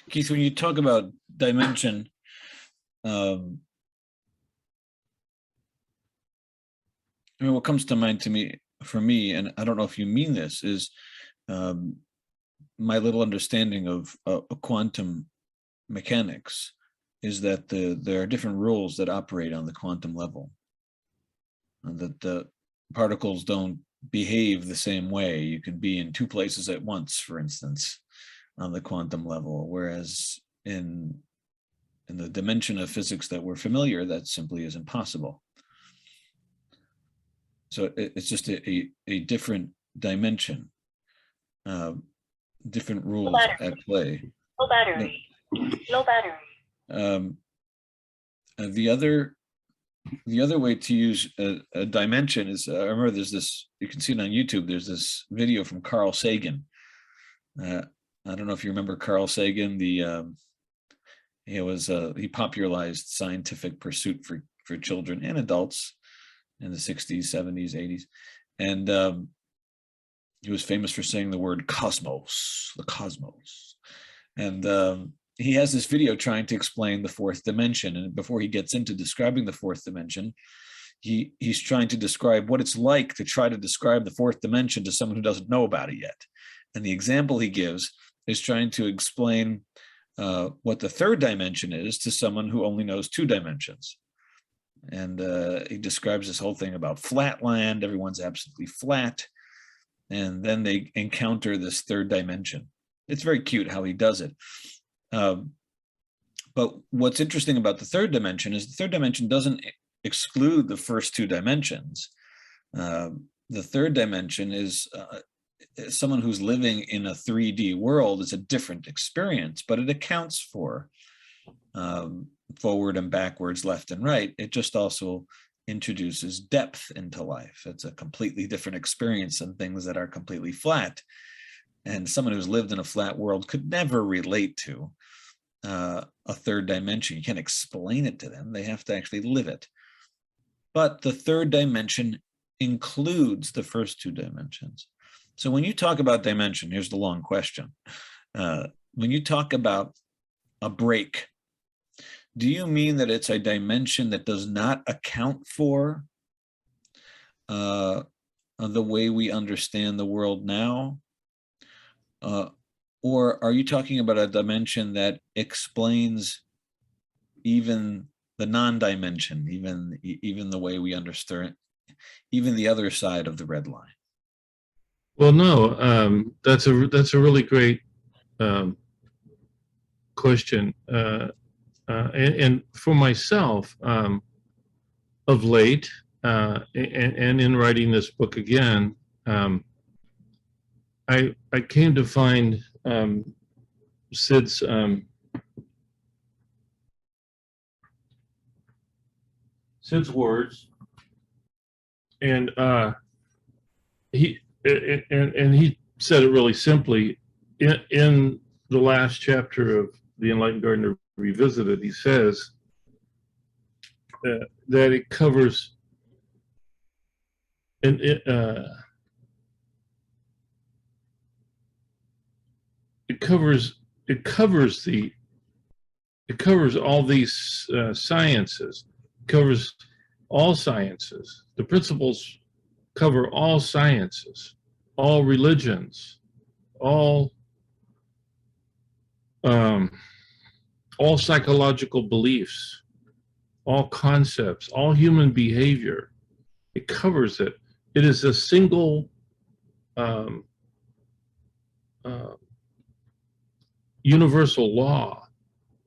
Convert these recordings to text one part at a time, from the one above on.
Keith, when you talk about dimension, I mean, what comes to mind for me, and I don't know if you mean this, is my little understanding of quantum mechanics is that there are different rules that operate on the quantum level, and that the particles don't behave the same way. You can be in two places at once, for instance, on the quantum level, whereas in the dimension of physics that we're familiar, that simply is impossible. So it's just a different dimension, different rules at play. Low battery. Low battery. The other way to use a dimension is, I remember there's this, you can see it on YouTube, there's this video from Carl Sagan. I don't know if you remember Carl Sagan, he popularized scientific pursuit for children and adults in the 60s, 70s, 80s. And he was famous for saying the word cosmos, the cosmos. And he has this video trying to explain the fourth dimension. And before he gets into describing the fourth dimension, he's trying to describe what it's like to try to describe the fourth dimension to someone who doesn't know about it yet. And the example he gives is trying to explain what the third dimension is to someone who only knows two dimensions. And he describes this whole thing about flat land, everyone's absolutely flat. And then they encounter this third dimension. It's very cute how he does it. But what's interesting about the third dimension is the third dimension doesn't exclude the first two dimensions. The third dimension is someone who's living in a 3D world. Is a different experience, but it accounts for forward and backwards, left and right. It just also introduces depth into life. It's a completely different experience than things that are completely flat. And someone who's lived in a flat world could never relate to a third dimension. You can't explain it to them. They have to actually live it. But the third dimension includes the first two dimensions. So when you talk about dimension, here's the long question. When you talk about a break, do you mean that it's a dimension that does not account for the way we understand the world now? Or are you talking about a dimension that explains even the non-dimension, even the way we understand, even the other side of the red line? Well, no, that's a really great question. And for myself, of late, and in writing this book again, I came to find Sid's words, and he said it really simply in the last chapter of The Enlightened Gardener Revisited. He says that it covers it covers all these sciences, covers all sciences. The principles cover all sciences, all religions, all psychological beliefs, all concepts, all human behavior. It covers it. It is a single universal law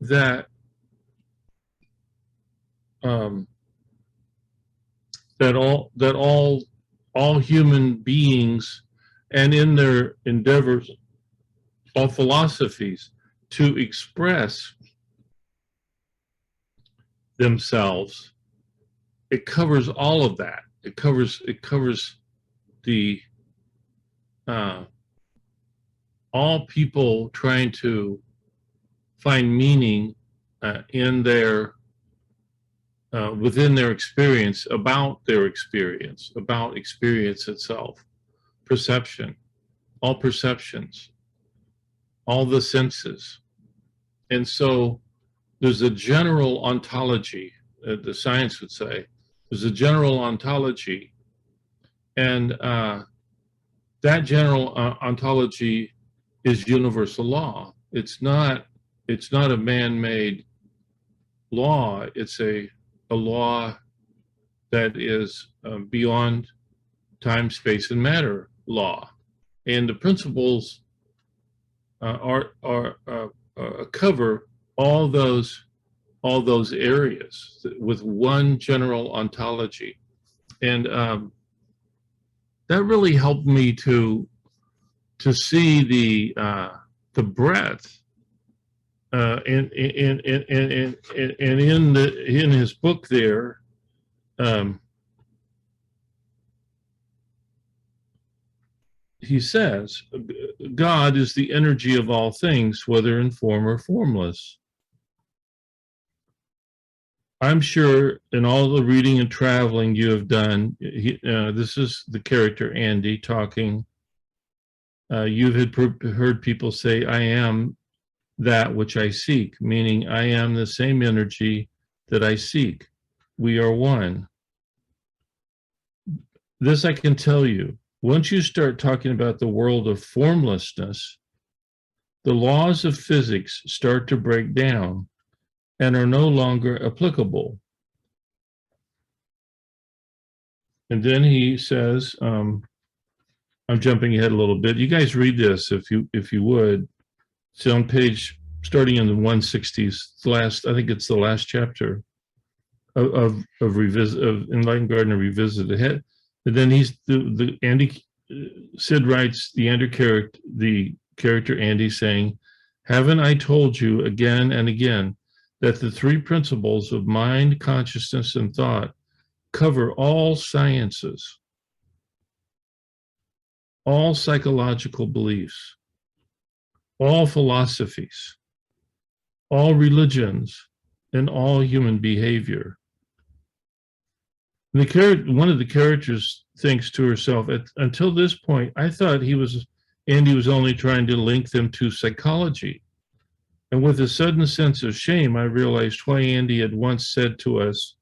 that all human beings, and in their endeavors, all philosophies to express themselves, it covers all of that. It covers the all people trying to find meaning in their within their experience, about experience itself, perception, all perceptions, all the senses, And so there's a general ontology, the science would say, there's a general ontology, and that general ontology is universal law. It's not a man-made law. It's a law that is beyond time, space, and matter law, and the principles cover all those areas with one general ontology, and that really helped me to see the breadth and in his book there. He says, God is the energy of all things, whether in form or formless. I'm sure in all the reading and traveling you have done, this is the character Andy talking. You had heard people say, I am that which I seek, meaning I am the same energy that I seek. We are one. This I can tell you. Once you start talking about the world of formlessness, the laws of physics start to break down and are no longer applicable. And then he says, I'm jumping ahead a little bit. You guys read this if you would. It's on page, starting in the 160s, I think it's the last chapter of Enlightened Gardener Revisited. And then Sid writes the character Andy saying, haven't I told you again and again that the three principles of mind, consciousness, and thought cover all sciences, all psychological beliefs, all philosophies, all religions, and all human behavior? One of the characters thinks to herself, until this point, I thought Andy was only trying to link them to psychology. And with a sudden sense of shame, I realized why Andy had once said to us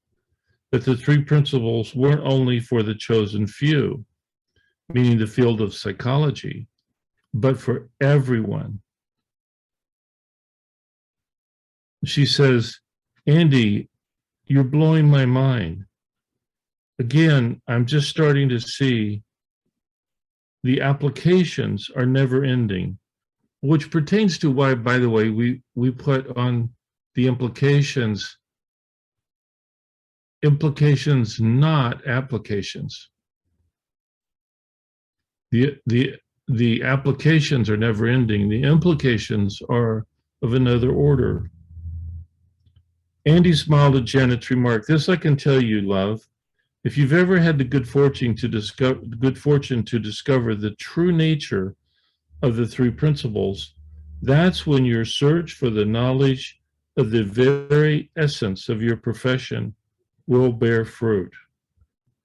that the three principles weren't only for the chosen few, meaning the field of psychology, but for everyone. She says, Andy, you're blowing my mind. Again, I'm just starting to see the applications are never ending, which pertains to why, by the way, we put on the implications, not applications. The applications are never ending. The implications are of another order. Andy smiled at Janet's remark. This I can tell you, love. If you've ever had the good fortune to discover the true nature of the three principles, that's when your search for the knowledge of the very essence of your profession will bear fruit.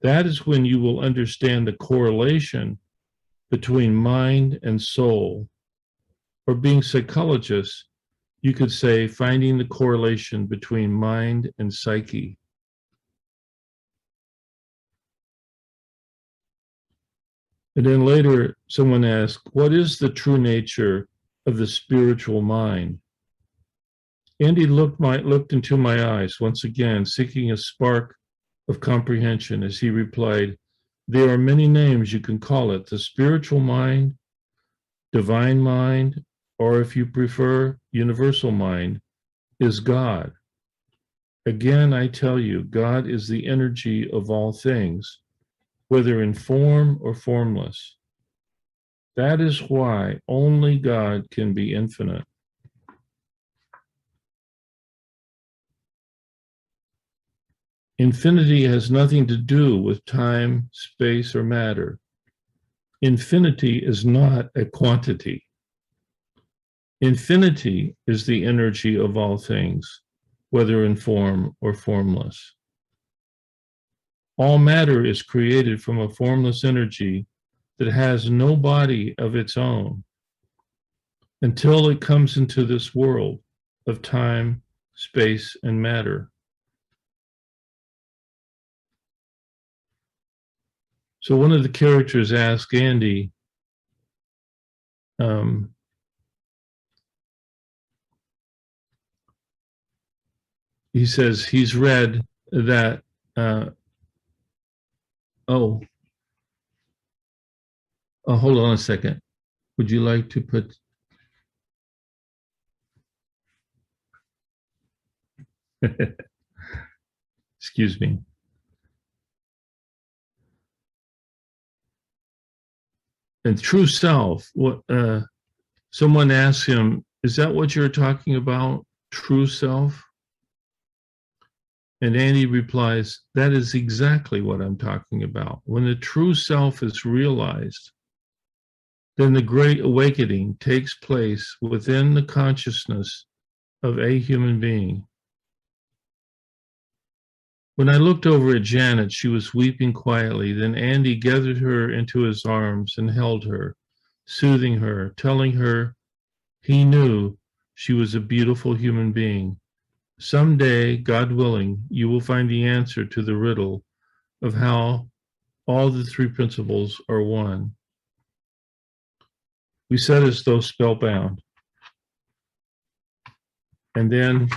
That is when you will understand the correlation between mind and soul. Or being psychologists, you could say finding the correlation between mind and psyche. And then later, someone asked, what is the true nature of the spiritual mind? Andy looked into my eyes, once again, seeking a spark of comprehension as he replied, there are many names you can call it, the spiritual mind, divine mind, or if you prefer, universal mind, is God. Again, I tell you, God is the energy of all things, whether in form or formless. That is why only God can be infinite. Infinity has nothing to do with time, space, or matter. Infinity is not a quantity. Infinity is the energy of all things, whether in form or formless. All matter is created from a formless energy that has no body of its own until it comes into this world. of time, space, and matter. So one of the characters asked Andy, he says he's read that, hold on a second. Would you like to put, excuse me. And true self, what someone asked him, is that what you're talking about, true self? And Andy replies, that is exactly what I'm talking about. When the true self is realized, then the great awakening takes place within the consciousness of a human being. When I looked over at Janet, she was weeping quietly. Then Andy gathered her into his arms and held her, soothing her, telling her he knew she was a beautiful human being. Someday, God willing, you will find the answer to the riddle of how all the three principles are one. We sat as though spellbound. And then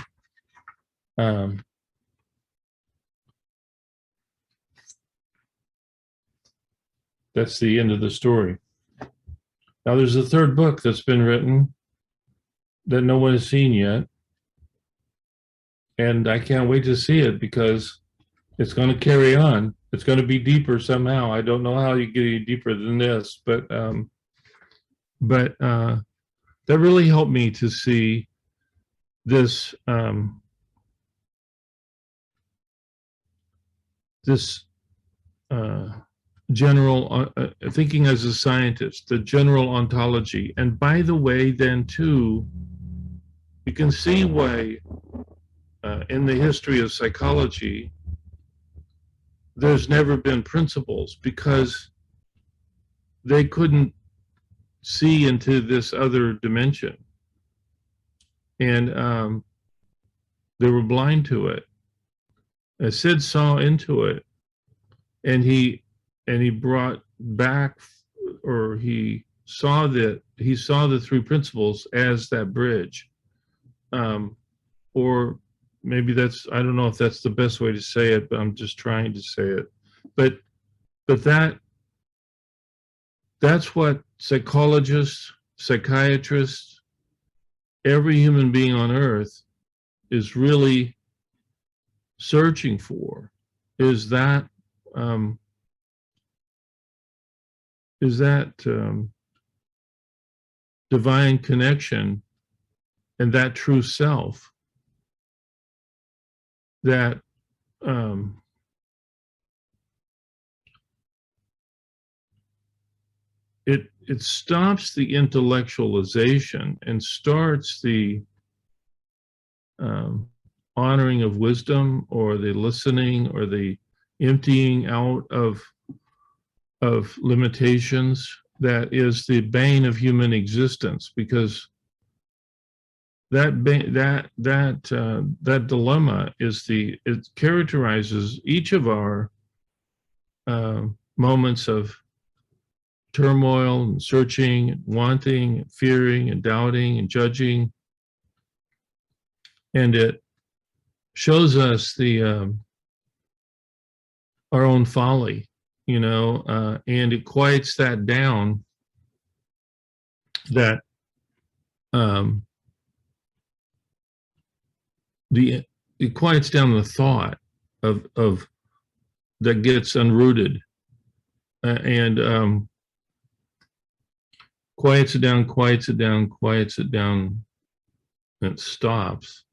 that's the end of the story. Now there's a third book that's been written that no one has seen yet. And I can't wait to see it because it's going to carry on. It's going to be deeper somehow. I don't know how you get any deeper than this, but that really helped me to see this general thinking as a scientist, the general ontology. And by the way, then too, you can see why in the history of psychology, there's never been principles, because they couldn't see into this other dimension. And they were blind to it. Sid saw into it, and he brought back, or he saw the three principles as that bridge. Or maybe that's, I don't know if that's the best way to say it, but I'm just trying to say it. But that's what psychologists, psychiatrists, every human being on earth is really searching for, is that divine connection and that true self that it stops the intellectualization and starts the honoring of wisdom, or the listening, or the emptying out of limitations. That is the bane of human existence, because that dilemma is it characterizes each of our moments of turmoil and searching, and wanting, and fearing, and doubting, and judging. And it shows us our own folly, and it quiets that down, that it quiets down the thought of that gets unrooted, and quiets it down, and it stops.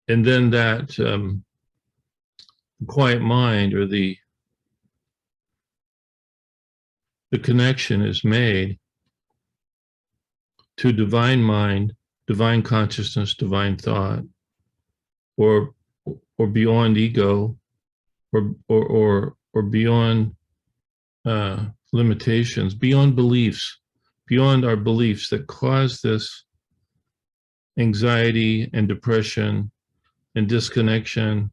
And then that quiet mind, or the connection is made to divine mind, divine consciousness, divine thought, or beyond ego, or beyond limitations, beyond beliefs, beyond our beliefs that cause this anxiety and depression and disconnection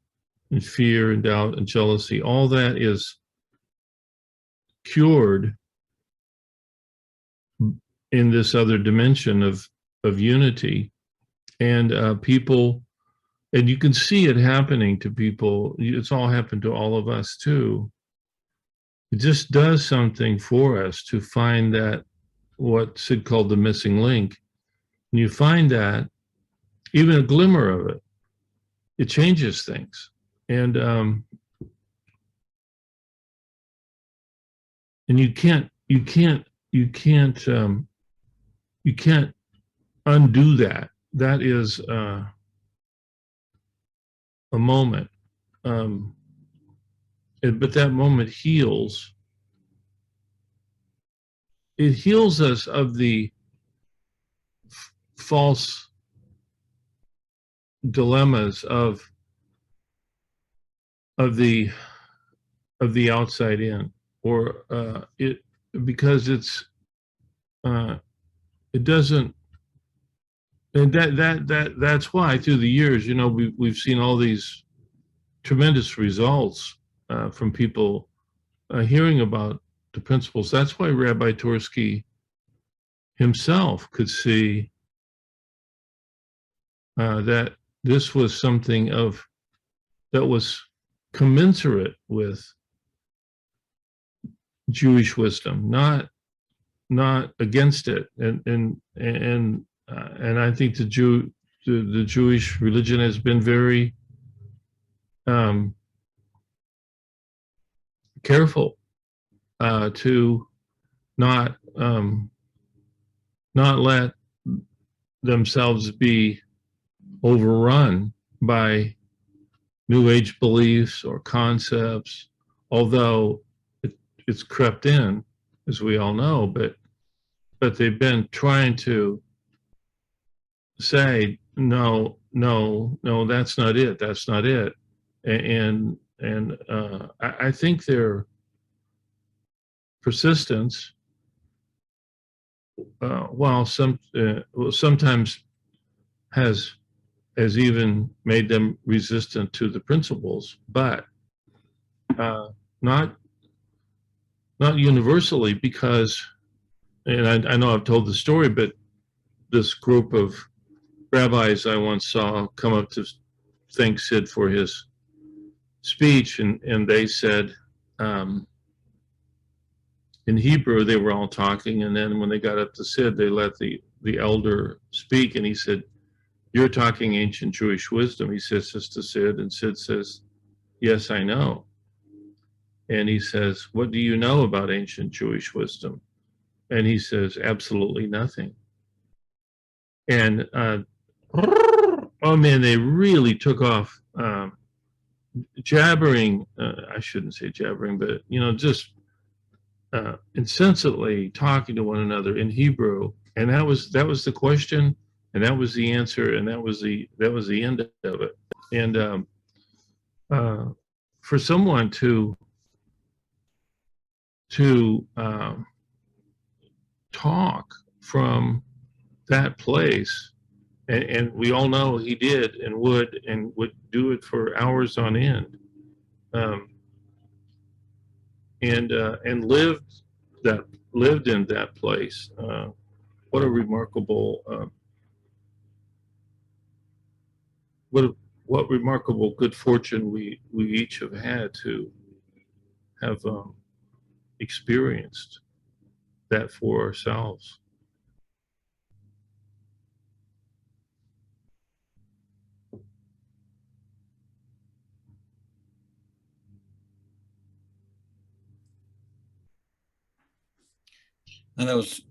and fear and doubt and jealousy, all that is cured in this other dimension of unity. And people, and you can see it happening to people. It's all happened to all of us too. It just does something for us to find that, what Sid called the missing link. When you find that, even a glimmer of it, it changes things. And you can't undo that. That is a moment. But that moment heals. It heals us of the false dilemmas of the outside in, or it, because it's it doesn't. And that's why through the years, you know, we've seen all these tremendous results from people hearing about the principles. That's why Rabbi Torsky himself could see that this was something that was commensurate with Jewish wisdom, not against it. And I think the Jewish religion has been very careful to not let themselves be overrun by New Age beliefs or concepts, although it's crept in, as we all know, but they've been trying to say, no, that's not it, that's not it. And I think their persistence, while sometimes has even made them resistant to the principles, but not universally, because, and I know I've told the story, but this group of rabbis I once saw come up to thank Sid for his speech, and they said, in Hebrew, they were all talking, and then when they got up to Sid, they let the elder speak, and he said, "You're talking ancient Jewish wisdom," he says this to Sid, and Sid says, "Yes, I know." And he says, "What do you know about ancient Jewish wisdom?" And he says, "Absolutely nothing." And oh man, they really took off jabbering. I shouldn't say jabbering, but you know, just insensibly talking to one another in Hebrew. And that was the question, and that was the answer, and that was the end of it. And for someone to talk from that place, and we all know he did and would do it for hours on end, and lived in that place. What a remarkable what remarkable good fortune we each have had to have experienced that for ourselves. And that was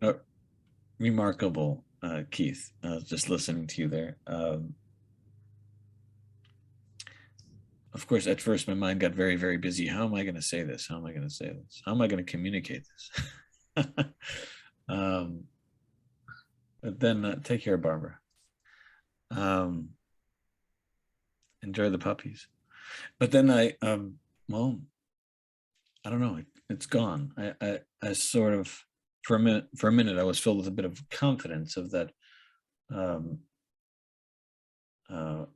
remarkable, Keith. Just listening to you there. Of course, at first my mind got very, very busy. How am I going to say this? How am I going to say this? How am I going to communicate this? But then take care, Barbara. Enjoy the puppies. But then well, I don't know. It's gone. I sort of, for a minute, I was filled with a bit of confidence of that. I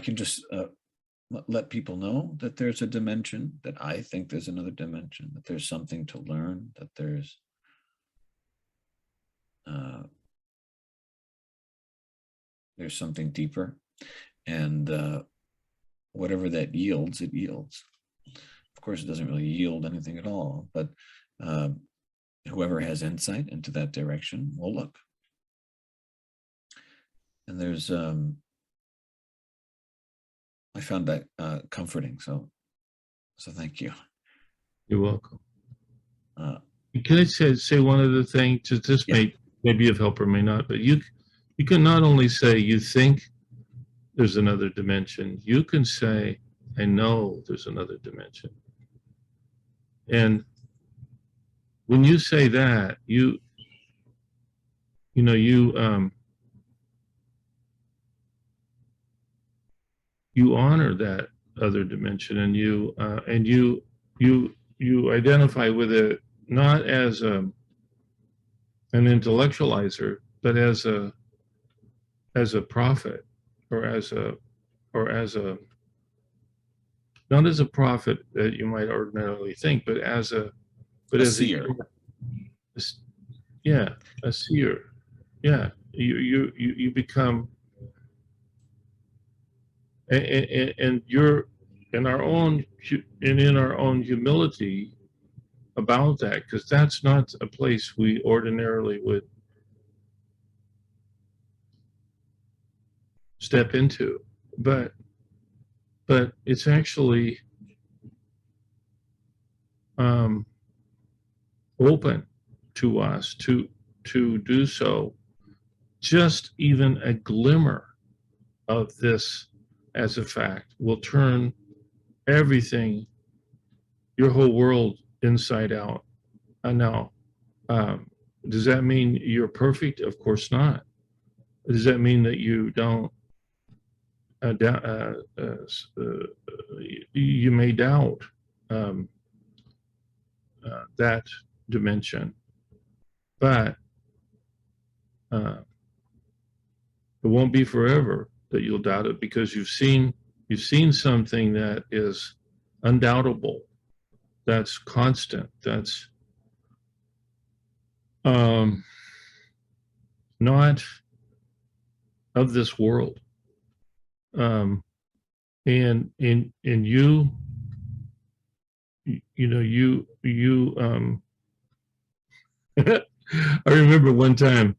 can just let people know that there's a dimension, that I think there's another dimension, that there's something to learn, that there's something deeper, and whatever that yields, it yields. Of course, it doesn't really yield anything at all, but whoever has insight into that direction will look. And there's, I found that comforting. So thank you. You're welcome. Can I say one other thing? This may be of help or may not, but you can not only say you think there's another dimension, you can say, I know there's another dimension. And when you say that, you honor that other dimension, and you identify with it not as an intellectualizer, but as a prophet, or as a not as a prophet that you might ordinarily think, but as a seer. A seer. Yeah, you become, and you're in our own humility about that, because that's not a place we ordinarily would step into, but it's actually open to us to do so. Just even a glimmer of this as a fact will turn everything, your whole world, inside out. Now, does that mean you're perfect? Of course not. Does that mean that you don't you may doubt that dimension, but it won't be forever that you'll doubt it, because you've seen something that is undoubtable, that's constant, that's not of this world. And you I remember one time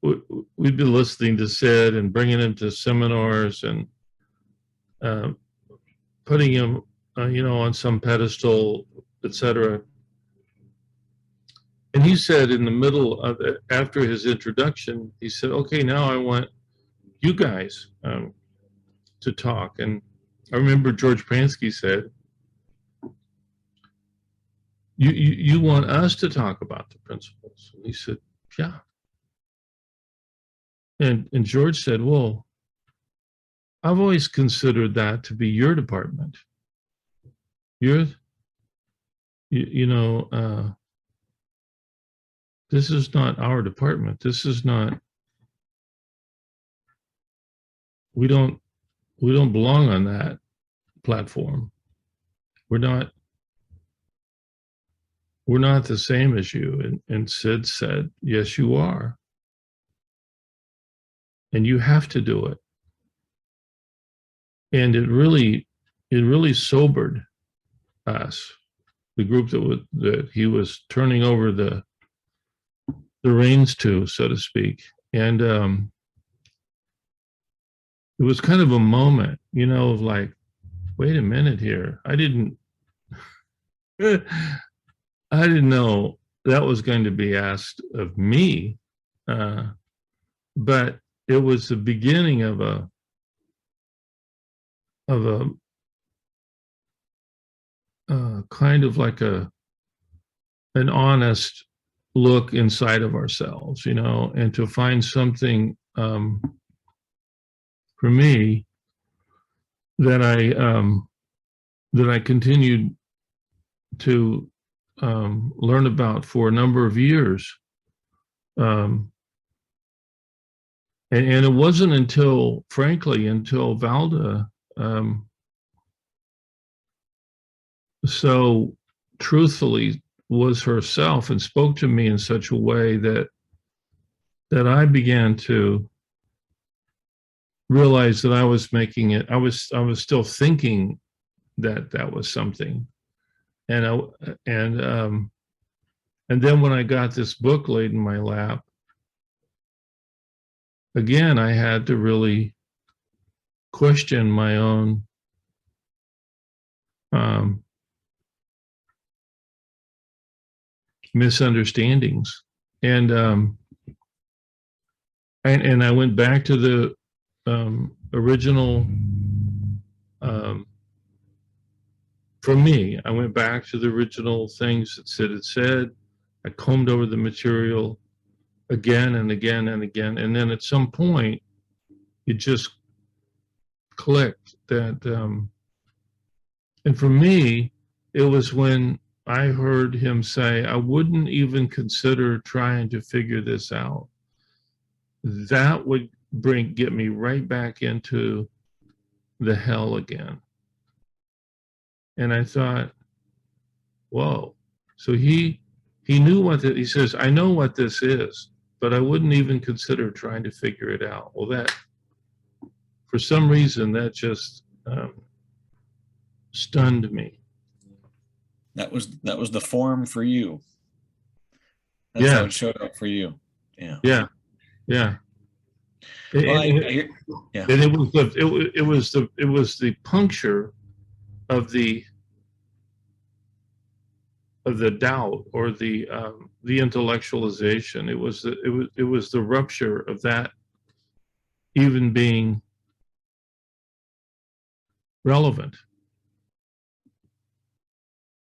we'd been listening to Sid and bringing him to seminars and putting him on some pedestal, etc. And he said, in the middle of it, after his introduction, he said, okay, now I want you guys to talk. And I remember George Pransky said, you want us to talk about the principles? And he said, yeah. And George said, well, I've always considered that to be your department. This is not our department. This is not, we don't belong on that platform. We're not the same as you. And Sid said, yes, you are. And you have to do it. And it really sobered us, the group that he was turning over the reins to, so to speak. And it was kind of a moment, of like, wait a minute here. I didn't know that was going to be asked of me, but it was the beginning of kind of like an honest look inside of ourselves, and to find something for me that I continued to learn about for a number of years, And it wasn't until, frankly, until Valda so truthfully was herself and spoke to me in such a way that I began to realize that I was making it. I was still thinking that that was something, and and then when I got this book laid in my lap, again I had to really question my own misunderstandings, and I went back to the original. For me, I went back to the original things that Sid had said. I combed over the material again and again and again, and then at some point, it just clicked that. And for me, it was when I heard him say, "I wouldn't even consider trying to figure this out." That would get me right back into the hell again. And I thought, whoa. So he knew what that, he says, "I know what this is, but I wouldn't even consider trying to figure it out." Well, that, for some reason, that just stunned me. That was the form for you. That's how it showed up for you. Yeah. Yeah. Yeah. Well, And it was the puncture of the doubt, or the intellectualization. It was the rupture of that even being relevant.